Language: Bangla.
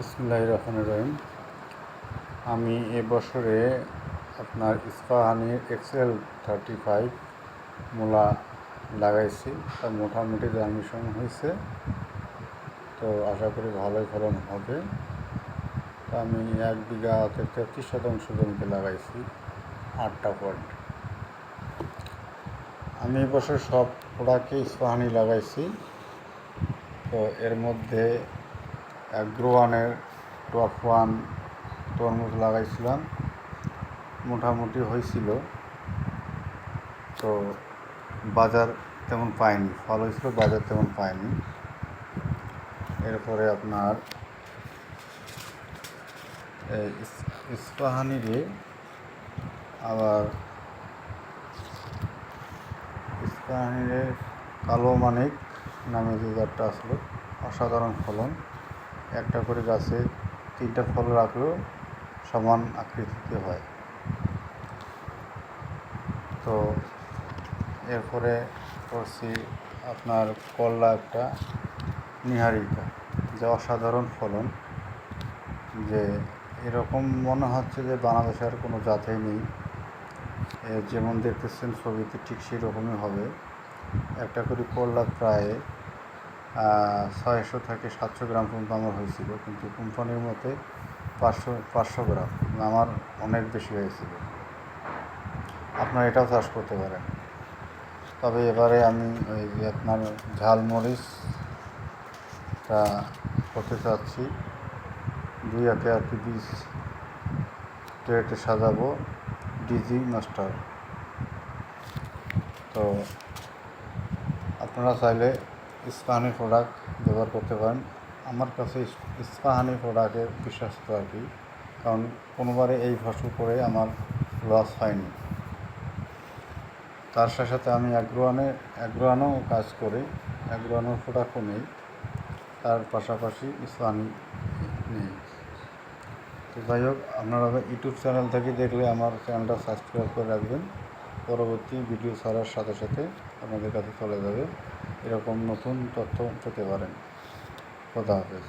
বিসমিল্লাহির রহমানির রহিম। আমি এবছরে আপনার ইস্পাহানির XL35 মূলা লাগাইছি। তা মোটামুটি জার্মিনেশন হয়েছে, তো আশা করি ভালোই ফলন হবে। তো আমি 1 বিঘাতে 33% জমিতে লাগাইছি 8টা পয়েন্ট। আমি এবছর সব প্রোডাক্টে ইস্পাহানি লাগাইছি। তো এর মধ্যে অ্যাগ্রোওয়ানের টপ 1 তরমুজ লাগাইছিলাম, মোটামুটি হয়েছিল। তো বাজার তেমন পাইনি, ফল হয়েছিল, বাজার তেমন পাইনি। এরপরে আপনার ইস্পাহানিরে আবার ইস্পাহানিরে কালো মানিক নামে যে জাতটা আসলো, অসাধারণ ফলন। একটা করে গাছে 3টা ফল রাখলেও সমান আকৃতিতে হয়। তো এরপরে করছি আপনার করলা, একটা নিহারিকা, যে অসাধারণ ফলন, যে এরকম মনে হচ্ছে যে বাংলাদেশে আর কোনো জাতেই নেই। যেমন দেখতেছেন ছবিতে ঠিক সেরকমই হবে। একটা করে করলা প্রায় 600 থেকে 700 গ্রাম পর্যন্ত আমার হয়েছিল, কিন্তু কোম্পানির মতে 500 গ্রাম, আমার অনেক বেশি হয়েছিল। আপনারা এটাও চাষ করতে পারেন। তবে এবারে আমি ওই যে আপনার ঝালমরিচটা করতে চাচ্ছি। 2 একে আর কি বীজ ট্রেতে সাজাবো, ডিজি মাস্টার। তো আপনারা চাইলে ইস্পাহানি প্রোডাক্ট ব্যবহার করতে পারেন। আমার কাছে ইস্পাহানি প্রোডাক্টের বিশ্বস্ত আর কি, কারণ কোনোবারে এই ফসল করে আমার লস হয়নি। তার সাথে সাথে আমি অ্যাগ্রোয়ানও কাজ করি, অ্যাগ্রোয়ানোর প্রোডাক্টও নেই, তার পাশাপাশি ইস্পাহানি নেই। তো যাই হোক, আপনারা ইউটিউব চ্যানেল থেকে দেখলে আমার চ্যানেলটা সাবস্ক্রাইব করে রাখবেন। পরবর্তী ভিডিও ছাড়ার সাথে সাথে আপনাদের কাছে চলে যাবে, এরকম নতুন তথ্য পেতে পারেন। খোদা হাফেজ।